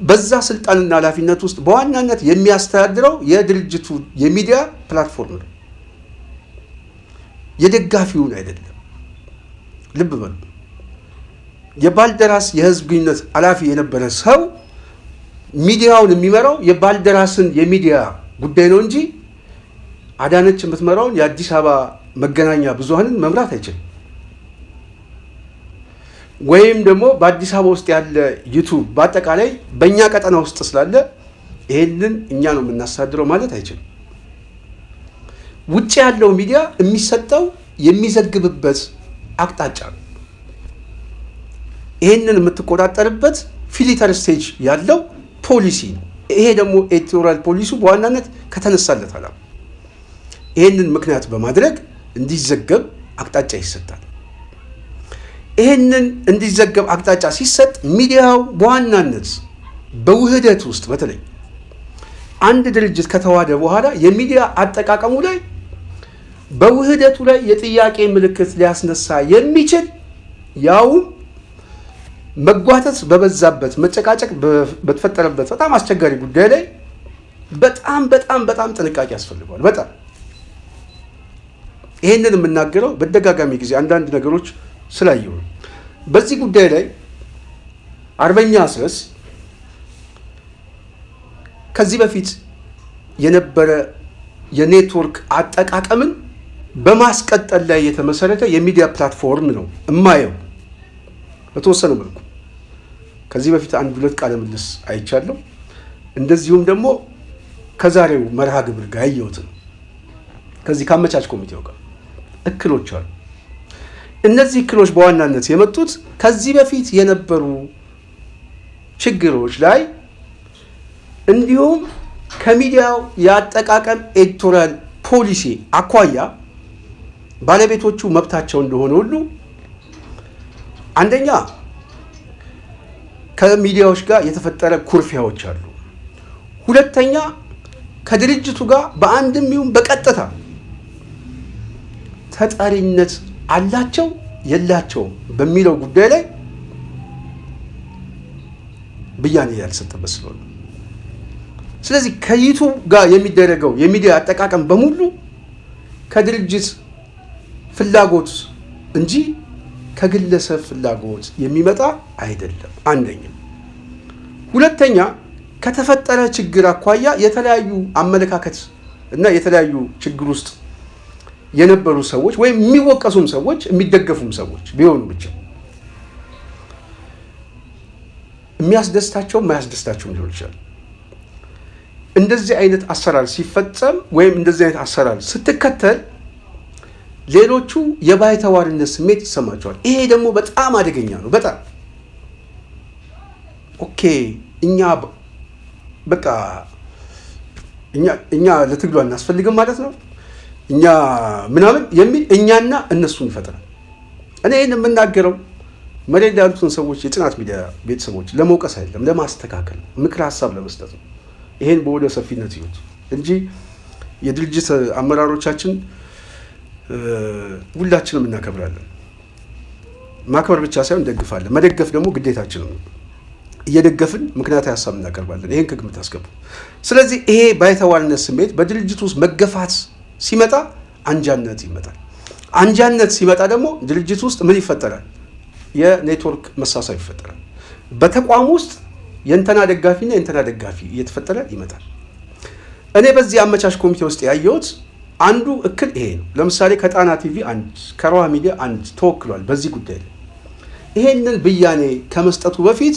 በዛ ስልጣንና ኃላፊነት ውስጥ በዋናነት የሚያስተዳድረው የድርጅቱ የሚዲያ ፕላትፎርም ነው፣ የደጋፊውን አይደለም። ልብ በሉ። የባልደራስ የህዝብ ግንኙነት ኃላፊ የነበረ ሰው ሚዲያውን የሚመራው የባልደራስን የሚዲያ ጉዳይ ነው እንጂ አዳነች የምትመራውን የአዲስ አበባ መገናኛ ብዙሃንን መምራት አይችልም። ወይም ደግሞ በአዲስ አበባ ውስጥ ያለ ዩቱብ በአጠቃላይ በእኛ ቀጠና ውስጥ ስላለ ይሄንን እኛ ነው የምናስተዳድረው ማለት አይችልም። ውጭ ያለው ሚዲያ የሚሰጠው የሚዘግብበት አቅጣጫ ነው። ይሄንን የምትቆጣጠርበት ፊልተር ስቴጅ ያለው ፖሊሲ ነው። ይሄ ደግሞ ኤዲቶሪያል ፖሊሱ በዋናነት ከተነሳለት አላማ ይሄንን ምክንያት በማድረግ እንዲዘገብ አቅጣጫ ይሰጣል። ይሄንን እንዲዘገብ አቅጣጫ ሲሰጥ ሚዲያው በዋናነት በውህደት ውስጥ በተለይ አንድ ድርጅት ከተዋሃደ በኋላ የሚዲያ አጠቃቀሙ ላይ በውህደቱ ላይ የጥያቄ ምልክት ሊያስነሳ የሚችል ያውም መጓተት በበዛበት መጨቃጨቅ በተፈጠረበት በጣም አስቸጋሪ ጉዳይ ላይ በጣም ጥንቃቄ ያስፈልገዋል። በጣም ይሄንን የምናገረው በተደጋጋሚ ጊዜ አንዳንድ ነገሮች ስላየው ነው። በዚህ ጉዳይ ላይ አርበኛ አስረስ ከዚህ በፊት የነበረ የኔትወርክ አጠቃቀምን በማስቀጠል ላይ የተመሰረተ የሚዲያ ፕላትፎርም ነው እማየው። በተወሰነ መልኩ ከዚህ በፊት 1-2 ቃለ ምልልስ አይቻለሁ። እንደዚሁም ደግሞ ከዛሬው መርሃ ግብር ጋር ያየሁት ነው። ከዚህ ካመቻች ኮሚቴው ጋር እክሎች አሉ። እነዚህ እክሎች በዋናነት የመጡት ከዚህ በፊት የነበሩ ችግሮች ላይ እንዲሁም ከሚዲያው የአጠቃቀም ኤዲቶሪያል ፖሊሲ አኳያ ባለቤቶቹ መብታቸው እንደሆነ ሁሉ አንደኛ ከሚዲያዎች ጋር የተፈጠረ ኩርፊያዎች አሉ። ሁለተኛ ከድርጅቱ ጋር በአንድም ይሁን በቀጥታ ተጠሪነት አላቸው የላቸውም በሚለው ጉዳይ ላይ ብያኔ ያልሰጠበት ስለሆነ፣ ስለዚህ ከዩቱብ ጋር የሚደረገው የሚዲያ አጠቃቀም በሙሉ ከድርጅት ፍላጎት እንጂ ከግለሰብ ፍላጎት የሚመጣ አይደለም። አንደኛ። ሁለተኛ ከተፈጠረ ችግር አኳያ የተለያዩ አመለካከት እና የተለያዩ ችግር ውስጥ የነበሩ ሰዎች ወይም የሚወቀሱም ሰዎች የሚደገፉም ሰዎች ቢሆኑ ብቻ የሚያስደስታቸው የማያስደስታቸውም ሊሆን ይችላል። እንደዚህ አይነት አሰራር ሲፈጸም ወይም እንደዚህ አይነት አሰራር ስትከተል ሌሎቹ የባይተዋርነት ስሜት ይሰማቸዋል። ይሄ ደግሞ በጣም አደገኛ ነው። በጣም ኦኬ እኛ ለትግሉ አናስፈልግም ማለት ነው እኛ ምናምን የሚል እኛና እነሱን ይፈጥራል። እኔ ይህን የምናገረው መሬት ያሉትን ሰዎች የጽናት ሚዲያ ቤተሰቦች ለመውቀስ አይደለም፣ ለማስተካከል ምክር ሀሳብ ለመስጠት ነው። ይሄን በወደ ሰፊነት ይሁት እንጂ የድርጅት አመራሮቻችን ሁላችንም እናከብራለን። ማክበር ብቻ ሳይሆን እንደግፋለን። መደገፍ ደግሞ ግዴታችን ነው። እየደገፍን ምክንያታዊ ሀሳብ እናቀርባለን። ይሄን ከግምት አስገቡ። ስለዚህ ይሄ ባይተዋርነት ስሜት በድርጅቱ ውስጥ መገፋት ሲመጣ አንጃነት ይመጣል። አንጃነት ሲመጣ ደግሞ ድርጅት ውስጥ ምን ይፈጠራል? የኔትወርክ መሳሳብ ይፈጠራል። በተቋም ውስጥ የእንተና ደጋፊና የእንተና ደጋፊ እየተፈጠረ ይመጣል። እኔ በዚህ አመቻች ኮሚቴ ውስጥ ያየሁት አንዱ እክል ይሄ ነው። ለምሳሌ ከጣና ቲቪ አንድ፣ ከሮሃ ሚዲያ አንድ ተወክሏል በዚህ ጉዳይ ላይ። ይሄንን ብያኔ ከመስጠቱ በፊት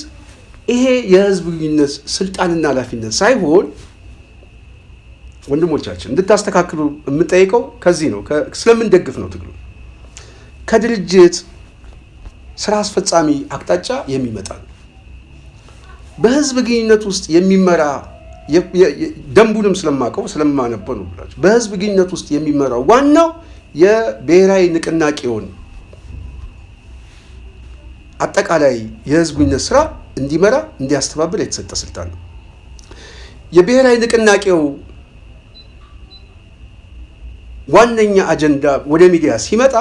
ይሄ የህዝብ ግንኙነት ስልጣንና ኃላፊነት ሳይሆን ወንድሞቻችን እንድታስተካክሉ የምጠይቀው ከዚህ ነው። ስለምንደግፍ ነው ትግሉ ከድርጅት ስራ አስፈጻሚ አቅጣጫ የሚመጣ ነው። በህዝብ ግንኙነት ውስጥ የሚመራ ደንቡንም ስለማቀው ስለማነበው ነው ብላችሁ በህዝብ ግንኙነት ውስጥ የሚመራው ዋናው የብሔራዊ ንቅናቄውን አጠቃላይ የህዝብ ግንኙነት ስራ እንዲመራ እንዲያስተባብር የተሰጠ ስልጣን ነው። የብሔራዊ ንቅናቄው ዋነኛ አጀንዳ ወደ ሚዲያ ሲመጣ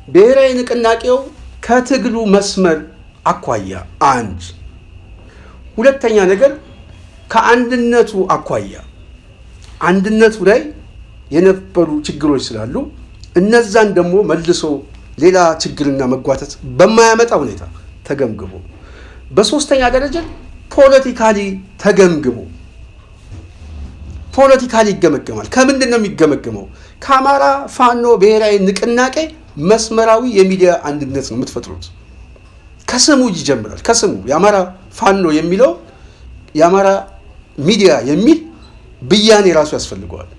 ብሔራዊ ንቅናቄው ከትግሉ መስመር አኳያ አንድ፣ ሁለተኛ ነገር ከአንድነቱ አኳያ አንድነቱ ላይ የነበሩ ችግሮች ስላሉ እነዛን ደግሞ መልሶ ሌላ ችግርና መጓተት በማያመጣ ሁኔታ ተገምግሞ፣ በሶስተኛ ደረጃ ፖለቲካሊ ተገምግሞ ፖለቲካሊ ይገመገማል። ከምንድን ነው የሚገመገመው? ከአማራ ፋኖ ብሔራዊ ንቅናቄ መስመራዊ የሚዲያ አንድነት ነው የምትፈጥሩት። ከስሙ ይጀምራል። ከስሙ የአማራ ፋኖ የሚለው የአማራ ሚዲያ የሚል ብያኔ ራሱ ያስፈልገዋል።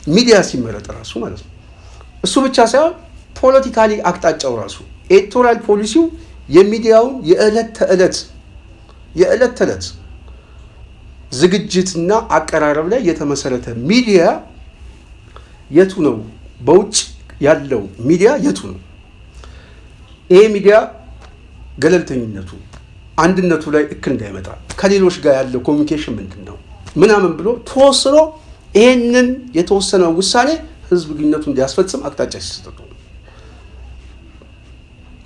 ሚዲያ ሲመረጥ ራሱ ማለት ነው። እሱ ብቻ ሳይሆን ፖለቲካሊ አቅጣጫው ራሱ ኤዲቶሪያል ፖሊሲው የሚዲያውን የዕለት ተዕለት ዝግጅትና አቀራረብ ላይ የተመሰረተ ሚዲያ የቱ ነው? በውጭ ያለው ሚዲያ የቱ ነው? ይሄ ሚዲያ ገለልተኝነቱ አንድነቱ ላይ እክል እንዳይመጣ ከሌሎች ጋር ያለው ኮሚኒኬሽን ምንድን ነው ምናምን ብሎ ተወስኖ ይሄንን የተወሰነው ውሳኔ ህዝብ ግንኙነቱ እንዲያስፈጽም አቅጣጫ ሲሰጡ፣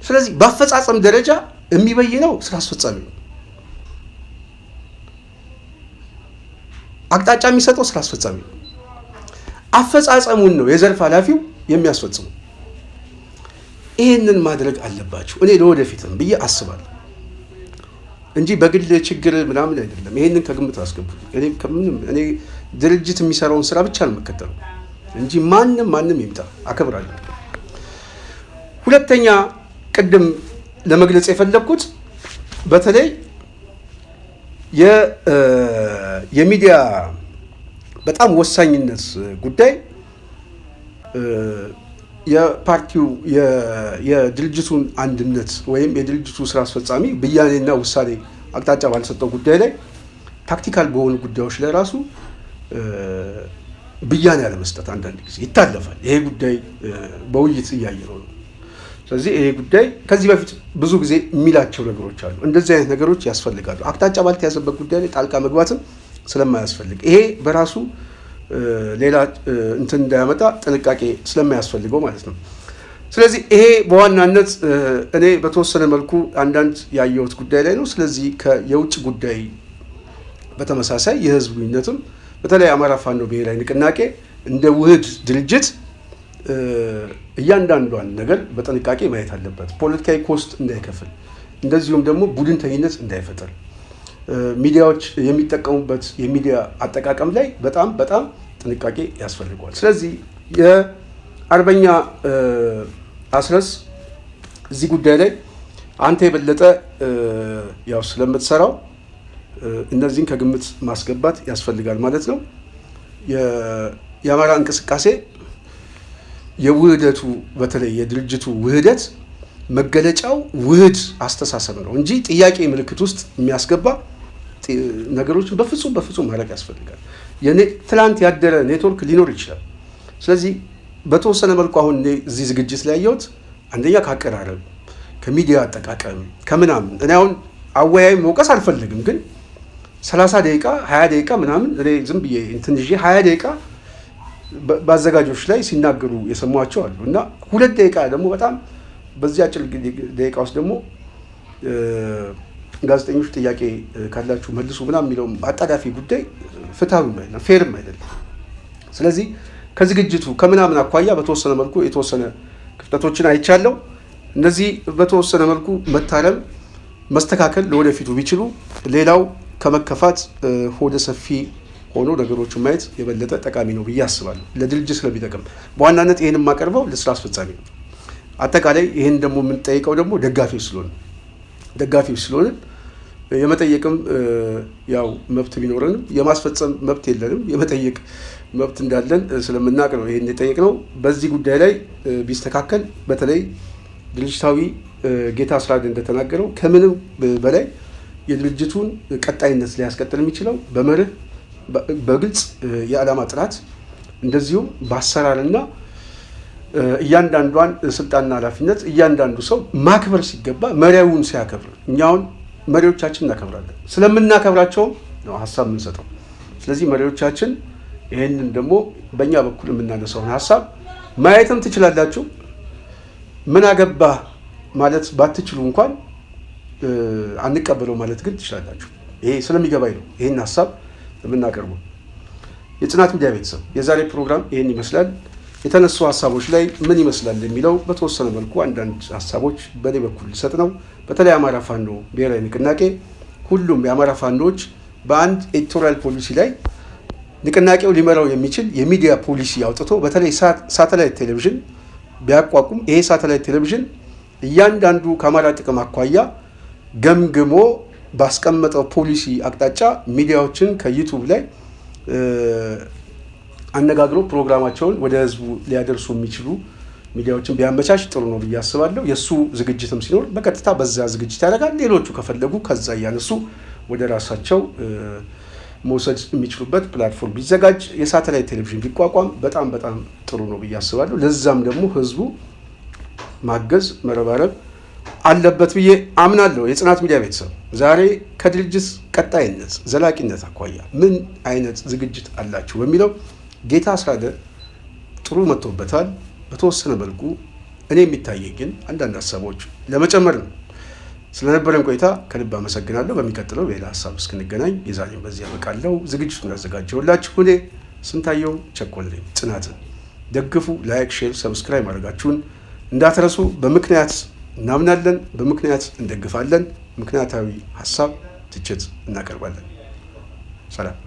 ስለዚህ በአፈጻጸም ደረጃ የሚበይነው ስራ አስፈጻሚ ነው። አቅጣጫ የሚሰጠው ስራ አስፈጻሚ ነው። አፈጻጸሙን ነው የዘርፍ ኃላፊው የሚያስፈጽመው። ይሄንን ማድረግ አለባችሁ እኔ ለወደፊትም ብዬ አስባለሁ እንጂ በግል ችግር ምናምን አይደለም። ይሄንን ከግምት አስገቡ። እኔ ድርጅት የሚሰራውን ስራ ብቻ ነው የምከተለው እንጂ ማንም ይምጣ አከብራለሁ። ሁለተኛ ቅድም ለመግለጽ የፈለግኩት በተለይ የሚዲያ በጣም ወሳኝነት ጉዳይ የፓርቲው የድርጅቱን አንድነት ወይም የድርጅቱ ስራ አስፈጻሚ ብያኔና ውሳኔ አቅጣጫ ባልሰጠው ጉዳይ ላይ ታክቲካል በሆኑ ጉዳዮች ላይ ራሱ ብያኔ ያለመስጠት አንዳንድ ጊዜ ይታለፋል። ይሄ ጉዳይ በውይይት እያየነው ነው። ስለዚህ ይሄ ጉዳይ ከዚህ በፊት ብዙ ጊዜ የሚላቸው ነገሮች አሉ። እንደዚህ አይነት ነገሮች ያስፈልጋሉ። አቅጣጫ ባልተያዘበት ጉዳይ ላይ ጣልቃ መግባትም ስለማያስፈልግ ይሄ በራሱ ሌላ እንትን እንዳያመጣ ጥንቃቄ ስለማያስፈልገው ማለት ነው። ስለዚህ ይሄ በዋናነት እኔ በተወሰነ መልኩ አንዳንድ ያየሁት ጉዳይ ላይ ነው። ስለዚህ የውጭ ጉዳይ በተመሳሳይ የህዝብ ግንኙነትም በተለይ አማራ ፋኖ ብሔራዊ ንቅናቄ እንደ ውህድ ድርጅት እያንዳንዷን ነገር በጥንቃቄ ማየት አለበት። ፖለቲካዊ ኮስት እንዳይከፍል፣ እንደዚሁም ደግሞ ቡድንተኝነት እንዳይፈጠር ሚዲያዎች የሚጠቀሙበት የሚዲያ አጠቃቀም ላይ በጣም በጣም ጥንቃቄ ያስፈልገዋል። ስለዚህ የአርበኛ አስረስ እዚህ ጉዳይ ላይ አንተ የበለጠ ያው ስለምትሰራው እነዚህን ከግምት ማስገባት ያስፈልጋል ማለት ነው። የአማራ እንቅስቃሴ የውህደቱ በተለይ የድርጅቱ ውህደት መገለጫው ውህድ አስተሳሰብ ነው እንጂ ጥያቄ ምልክት ውስጥ የሚያስገባ ነገሮችን በፍጹም ማድረግ ያስፈልጋል። ትላንት ያደረ ኔትወርክ ሊኖር ይችላል። ስለዚህ በተወሰነ መልኩ አሁን እዚህ ዝግጅት ላይ ያየሁት አንደኛ ከአቀራረብ፣ ከሚዲያ አጠቃቀም፣ ከምናምን እኔ አሁን አወያይ መውቀስ አልፈልግም፣ ግን 30 ደቂቃ 20 ደቂቃ ምናምን እኔ ዝም ብዬ እንትን ይዤ 20 ደቂቃ በአዘጋጆች ላይ ሲናገሩ የሰሟቸው አሉ እና 2 ደቂቃ ደግሞ በጣም በዚህ አጭር ደቂቃ ውስጥ ደግሞ ጋዜጠኞች ጥያቄ ካላችሁ መልሱ ምናምን የሚለው አጣዳፊ ጉዳይ ፍትሃዊም አይደለም፣ ፌርም አይደለም። ስለዚህ ከዝግጅቱ ከምናምን አኳያ በተወሰነ መልኩ የተወሰነ ክፍተቶችን አይቻለሁ። እነዚህ በተወሰነ መልኩ መታረም መስተካከል ለወደፊቱ ቢችሉ ሌላው ከመከፋት ሆደ ሰፊ ሆኖ ነገሮችን ማየት የበለጠ ጠቃሚ ነው ብዬ አስባለሁ። ለድርጅት ስለሚጠቅም በዋናነት ይህን የማቀርበው ለስራ አስፈጻሚ ነው። አጠቃላይ ይህን ደግሞ የምንጠይቀው ደግሞ ደጋፊዎች ስለሆነ የመጠየቅም ያው መብት ቢኖረንም የማስፈጸም መብት የለንም። የመጠየቅ መብት እንዳለን ስለምናውቅ ነው ይህን የጠየቅነው። በዚህ ጉዳይ ላይ ቢስተካከል በተለይ ድርጅታዊ ጌታ አስራደ እንደተናገረው ከምንም በላይ የድርጅቱን ቀጣይነት ሊያስቀጥል የሚችለው በመርህ በግልጽ የዓላማ ጥራት እንደዚሁም በአሰራርና እያንዳንዷን ስልጣንና ኃላፊነት እያንዳንዱ ሰው ማክበር ሲገባ መሪያውን ሲያከብር፣ እኛውን መሪዎቻችን እናከብራለን። ስለምናከብራቸውም ነው ሀሳብ የምንሰጠው። ስለዚህ መሪዎቻችን ይህንን ደግሞ በእኛ በኩል የምናነሳውን ሀሳብ ማየትም ትችላላችሁ። ምን አገባ ማለት ባትችሉ እንኳን አንቀበለው ማለት ግን ትችላላችሁ። ይሄ ስለሚገባኝ ነው ይህን ሀሳብ የምናቀርበው። የጽናት ሚዲያ ቤተሰብ የዛሬ ፕሮግራም ይህን ይመስላል። የተነሱ ሀሳቦች ላይ ምን ይመስላል የሚለው በተወሰነ መልኩ አንዳንድ ሀሳቦች በእኔ በኩል ልሰጥ ነው። በተለይ አማራ ፋኖ ብሔራዊ ንቅናቄ ሁሉም የአማራ ፋኖዎች በአንድ ኤዲቶሪያል ፖሊሲ ላይ ንቅናቄው ሊመራው የሚችል የሚዲያ ፖሊሲ አውጥቶ በተለይ ሳተላይት ቴሌቪዥን ቢያቋቁም ይሄ ሳተላይት ቴሌቪዥን እያንዳንዱ ከአማራ ጥቅም አኳያ ገምግሞ ባስቀመጠው ፖሊሲ አቅጣጫ ሚዲያዎችን ከዩቱብ ላይ አነጋግሮ ፕሮግራማቸውን ወደ ህዝቡ ሊያደርሱ የሚችሉ ሚዲያዎችን ቢያመቻች ጥሩ ነው ብዬ አስባለሁ። የእሱ ዝግጅትም ሲኖር በቀጥታ በዛ ዝግጅት ያደርጋል። ሌሎቹ ከፈለጉ ከዛ እያነሱ ወደ ራሳቸው መውሰድ የሚችሉበት ፕላትፎርም ቢዘጋጅ፣ የሳተላይት ቴሌቪዥን ቢቋቋም በጣም በጣም ጥሩ ነው ብዬ አስባለሁ። ለዛም ደግሞ ህዝቡ ማገዝ መረባረብ አለበት ብዬ አምናለሁ። የጽናት ሚዲያ ቤተሰብ ዛሬ ከድርጅት ቀጣይነት ዘላቂነት አኳያ ምን አይነት ዝግጅት አላችሁ በሚለው ጌታ አስራደ ጥሩ መጥቶበታል። በተወሰነ መልኩ እኔ የሚታየኝ ግን አንዳንድ ሀሳቦች ለመጨመር ነው። ስለነበረን ቆይታ ከልብ አመሰግናለሁ። በሚቀጥለው ሌላ ሀሳብ እስክንገናኝ የዛሬውን በዚህ ያበቃለሁ። ዝግጅቱን ያዘጋጀሁላችሁ እኔ ስንታየው ቸኮል ነኝ። ጽናትን ደግፉ። ላይክ፣ ሼር፣ ሰብስክራይብ ማድረጋችሁን እንዳትረሱ። በምክንያት እናምናለን፣ በምክንያት እንደግፋለን። ምክንያታዊ ሀሳብ ትችት እናቀርባለን። ሰላም።